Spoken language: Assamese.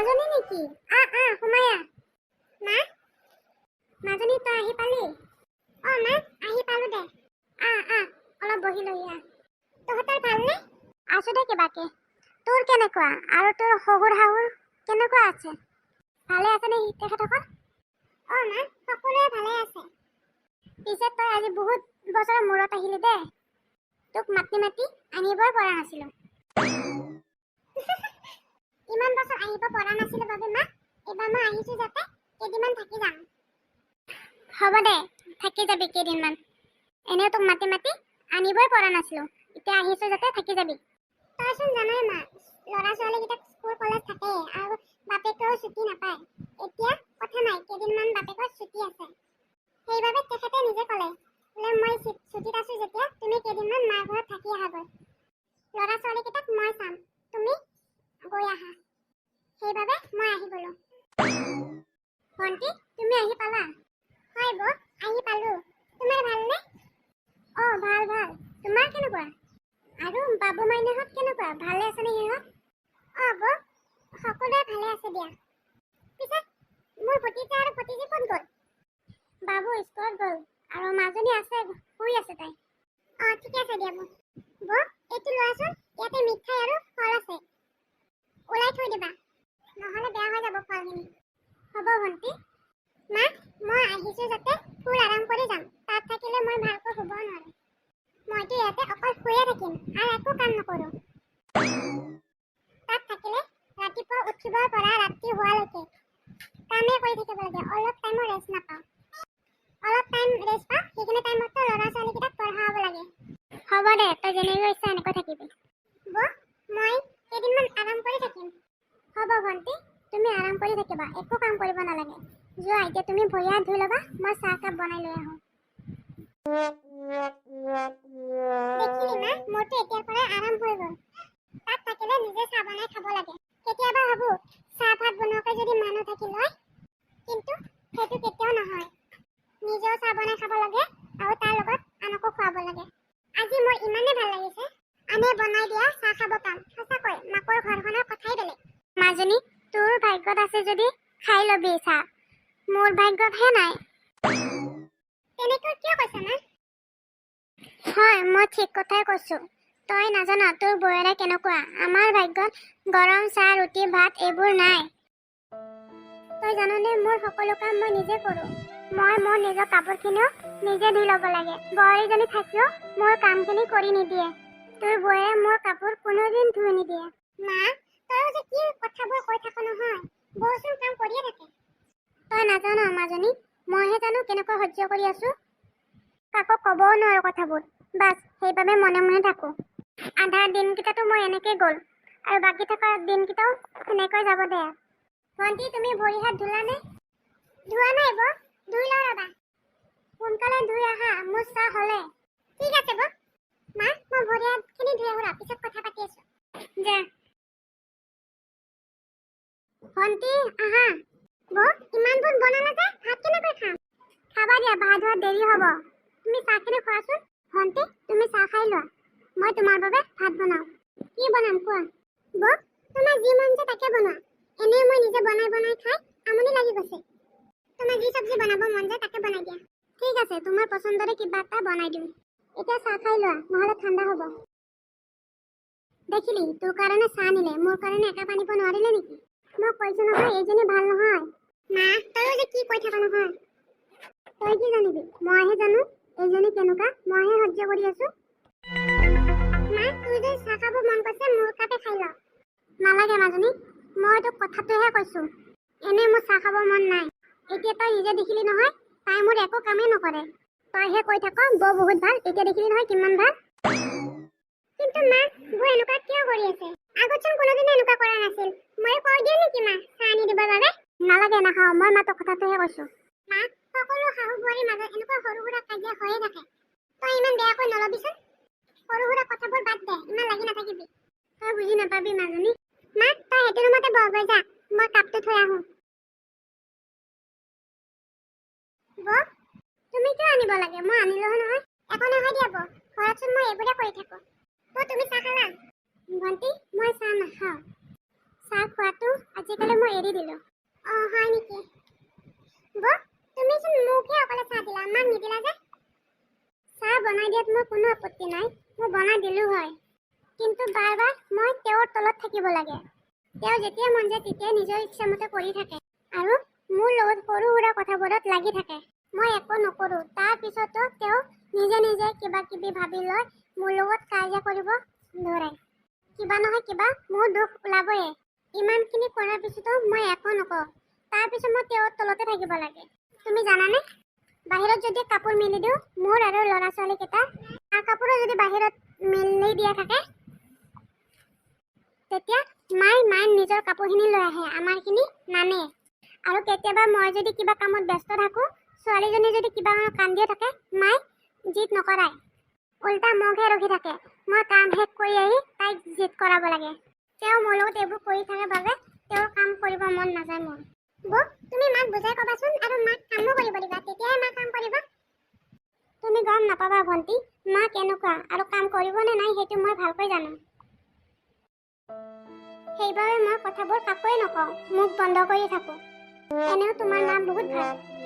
মাজনী নেকি? সোমায়া। মা মাজনী তই আহি পালি? মা আহি পালো দে। অলপ বহি লৈ আহ। তহঁতৰ ভালনে? আছো দে কিবাকে। তোৰ কেনেকুৱা? আৰু তোৰ শহুৰ শাহুৰ কেনেকুৱা আছে? ভালে আছে নে তেখেতসকল? মা সকলোৱে ভালে আছে। পিছে তই আজি বহুত বছৰৰ মূৰত আহিলি দে। তোক মাতি মাতি আনিবই পৰা নাছিলো। ইমান বছৰ আহিব পৰা নাছিলো বাবে মা এবাৰ মই আহিছো যাতে কেইদিনমান থাকি যাম। হ'ব দে, থাকি যাবি কেইদিনমান। এনেও তোক মাতি মাতি আনিবই পৰা নাছিলো, এতিয়া আহিছো যাতে থাকি যাবি। তইচোন জানই মা, ল'ৰা ছোৱালীকেইটাক স্কুল কলেজ থাকে আৰু বাপেকেও ছুটি নাপায়। এতিয়া কথা নাই, কেইদিনমান বাপেকৰ ছুটি আছে। সেইবাবে তেখেতে নিজে ক'লে মই ছুটিত আছো যেতিয়া তুমি কেইদিনমান মাৰ ঘৰত থাকি আহাগৈ। ল'ৰা ছোৱালীকেইটাক মই চাম, তুমি গৈ আহা। সেইবাবে মই আহি গলো। ভণ্টি তুমি আহি পালা? হয় বৌ, আহি পালো। তোমাৰ ভালনে? ভাল ভাল। তোমাৰ কেনেকুৱা? আৰু বাবু মাইনাহঁত কেনেকুৱা? ভালে আছেনে সিহঁত? বৌ সকলোৱে ভালে আছে দিয়া। পিছে মোৰ ভতিজা আৰু ভতিজী ক'ত গ'ল? বাবু স্কুলত গ'ল আৰু মাজনী আছে, শুই আছে তাই। ঠিকে আছে দিয়া বৌ। বৌ এইটো লোৱাচোন, ইয়াতে মিঠাই আৰু ফল আছে, ওলাই থৈ দিবা, নহ'লে বেয়া হৈ যাব ফলখিনি। হ'ব ভণ্টি। মা মই আহিছো যাতে ফুল আৰাম কৰি যাম। তাত থাকিলে মই ভালকৈ শুব নোৱাৰো। মইতো ইয়াতে অকল শুয়ে থাকিম আৰু একো কাম নকৰো। তাত থাকিলে ৰাতিপুৱা উঠিবৰ পৰা ৰাতি হোৱালৈকে কামেই কৰি থাকিব লাগে, অলপ টাইমো ৰেষ্ট নাপাওঁ। অলপ টাইম ৰেষ্ট পাওঁ, সেইখিনি টাইমতো ল'ৰা ছোৱালীকেইটাক পঢ়াব লাগে। হ'ব দে, তই যেনেকৈ ইচ্ছা এনেকৈ থাকিবি। বৌ মই কেইদিনমান আৰাম কৰি থাকিম। হ'ব ভণ্টি, তুমি আৰাম কৰি থাকিবা, একো কাম কৰিব নালাগে। যোৱা এতিয়া তুমি ভৰি হাত ধুই ল'বা, মই চাহ কাপ বনাই লৈ আহোঁ। দেখিলি মা, মোৰতো এতিয়াৰ পৰাই আৰাম হৈ গ'ল। তাত থাকিলে নিজে চাহ বনাই খাব লাগে। কেতিয়াবা ভাবো চাহ ভাত বনোৱাকৈ যদি মানুহ থাকিল হয়, কিন্তু সেইটো কেতিয়াও নহয়। নিজেও চাহ বনাই খাব লাগে আৰু তাৰ লগত আনকো খুৱাব লাগে। আজি মোৰ ইমানেই ভাল লাগিছে, আনে বনাই দিয়া চাহ খাব পাম। সঁচাকৈ মাকৰ ঘৰখনৰ কথাই বেলেগ। মাজনী তোৰ ভাগ্যত আছে যদি খাই ল'বি চাহ, মোৰ ভাগ্যতহে নাই। তেনেকৈ কিয় কৈছা মা? হয়, মই ঠিক কথাই কৈছো। তই নাজানা তোৰ বৌয়েৰে কেনেকুৱা। আমাৰ ভাগ্যত গৰম চাহ ৰুটি ভাত এইবোৰ নাই। তই জাননে মোৰ সকলো কাম মই নিজে কৰো। মই মোৰ নিজৰ কাপোৰখিনিও নিজে ধুই ল'ব লাগে। বোৱাৰীজনী থাকিও মোৰ কামখিনি কৰি নিদিয়ে। তোৰ বৌয়ে মোৰ কাপোৰ কোনোদিন ধুই নিদিয়ে। মা তইও যে কি কথাবোৰ কৈ থাক নহয়, বৌচোন কাম কৰিয়ে থাকে। তই নাজান মাজনী, মইহে জানো কেনেকৈ সহ্য কৰি আছো। কাকো ক'বও নোৱাৰো কথাবোৰ, বাছ সেইবাবে মনে মনে থাকো। আধা দিনকেইটাতো মোৰ এনেকৈ গ'ল আৰু বাকী থকা দিনকেইটাও সেনেকৈ যাব দে। ভণ্টি তুমি ভৰি হাত ধুলানে? ধোৱা নাই বৌ, ধুই লওঁ ৰ'বা। সোনকালে ধুই আহা, মোৰ চাহ হ'লে। ঠিক আছে বৌ। মা মই ভৰি হাতখিনি ধুই আহোঁ, পিছত কথা পাতি আছো। যা ভণ্টি আহা। বৌ ইমানবোৰ বনালা যে ভাত কেনেকৈ খাম? খাবা দিয়া, ভাত হোৱা দেৰি হ'ব। তুমি চাহখিনি খোৱাচোন। ভণ্টি তুমি চাহ খাই লোৱা, মই তোমাৰ বাবে ভাত বনাওঁ। কি বনাম কোৱা? বৌ তোমাৰ যি মন যায় তাকে বনোৱা। এনেও মই নিজে বনাই বনাই খাই আমনি লাগি গৈছে। তোমাৰ যি চব্জি বনাব মন যায় তাকে বনাই দিয়া। ঠিক আছে, তোমাৰ পচন্দৰে কিবা এটা বনাই দিম। এতিয়া চাহ খাই লোৱা, নহ'লে ঠাণ্ডা হ'ব। দেখিলি তোৰ কাৰণে চাহ নিলে, মোৰ কাৰণে একাপ আনিব নোৱাৰিলে নেকি? মই কৈছো নহয় এইজনী ভাল নহয়। মা তইও যে কি কৈ থাকা নহয়। তই কি জানিবি, মইহে জানো এইজনী কেনেকুৱা, মইহে সহ্য কৰি আছো। মা তোৰ যদি চাহ খাব মন গৈছে মোৰ কাপে খাই ল। নালাগে মাজনী, মই তোক কথাটোহে কৈছো। এনে মোৰ চাহ খাব মন নাই। এতিয়া তই নিজে দেখিলি নহয়, তাই মোৰ একো কামেই নকৰে। তইহে কৈ থাক বৌ বহুত ভাল, এতিয়া দেখিলি নহয় কিমান ভাল। কিন্তু মা বৌ এনেকুৱা কিয় কৰি আছে? আগতচোন কোনোদিনে এনেকুৱা কৰা নাছিল। মই কৈ দিওঁ নেকি মা চাহ আনি দিবৰ বাবে? নালাগে, নাখাওঁ, মই মাত্ৰ কথাটোহে কৈছো। মা সকলো শাহু বোৱাৰীৰ মাজত এনেকুৱা সৰু সুৰা কাজিয়া হৈয়ে থাকে। তই ইমান বেয়াকৈ নলবিচোন। সৰু সুৰা কথাবোৰ বাদ দে, ইমান লাগি নাথাকিবি। তই বুজি নাপাবি মাজনী। মা তই সেইটো ৰুমতে বহগৈ যা, মই কাপটো থৈ আহোঁ। বৌ তুমি কিয় আনিব লাগে? মই আনিলো নহয়। একো নহয় দিয়া বৌ, ঘৰতচোন মই এইবোৰে কৰি থাকো। বৌ তুমি চাহ খালা? ভণ্টি মই চাহ নাখাওঁ। চাহ খোৱাটো আজিকালি মোৰ মই এৰি দিলো। হয় নেকি? বৌ তুমিচোন মোকহে অকলে চাহ দিলা, আমাক নিদিলা যে? চাহ বনাই দিয়াত মোৰ কোনো আপত্তি নাই, মই বনাই দিলো হয়, কিন্তু বাৰ বাৰ মই তেওঁৰ তলত থাকিব লাগে। তেওঁ যেতিয়া মন যায় তেতিয়াই নিজৰ ইচ্ছামতে কৰি থাকে আৰু মোৰ লগত সৰু সুৰা কথাবোৰত লাগি থাকে। মই একো নকৰো, তাৰ পিছতো তেওঁ নিজে নিজে কিবা কিবি ভাবি লৈ মোৰ লগত কাজিয়া কৰিব ধৰে। কিবা নহয় কিবা মোৰ দুখ ওলাবয়ে। ইমানখিনি কৰাৰ পিছতো মই একো নকওঁ, তাৰ পিছত মই তেওঁৰ তলতে থাকিব লাগে। তুমি জানানে, বাহিৰত যদি কাপোৰ মেলি দিওঁ, মোৰ আৰু ল'ৰা ছোৱালী কেইটা কাপোৰো যদি বাহিৰত মেলি দিয়া থাকে, তেতিয়া মায়ে নিজৰ কাপোৰখিনি লৈ আহে, আমাৰখিনি নানে। আৰু কেতিয়াবা মই যদি কিবা কামত ব্যস্ত থাকোঁ, ছোৱালীজনী যদি কিবা কান্দিয়ে থাকে, মায়ে জিদ নকৰায়, উল্টা মোকহে ৰখি থাকে। মই কাম শেষ কৰি আহি তাইক জিদ কৰাব লাগে। তেওঁ মোৰ লগত এইবোৰ কৰি থাকে বাবে তেওঁৰ কাম কৰিব মন নাযায় মোৰ। বৌ তুমি মাক বুজাই ক'বাচোন আৰু মাক কামো কৰিব দিবা, তেতিয়াহে মা কাম কৰিব। তুমি গম নাপাবা ভণ্টি, মা কেনেকুৱা আৰু কাম কৰিবনে নাই সেইটো মই ভালকৈ জানো। সেইবাবে মই কথাবোৰ কাকোৱে নকওঁ, মুখ বন্ধ কৰি থাকোঁ। এনেও তোমাৰ মা বহুত ভাল।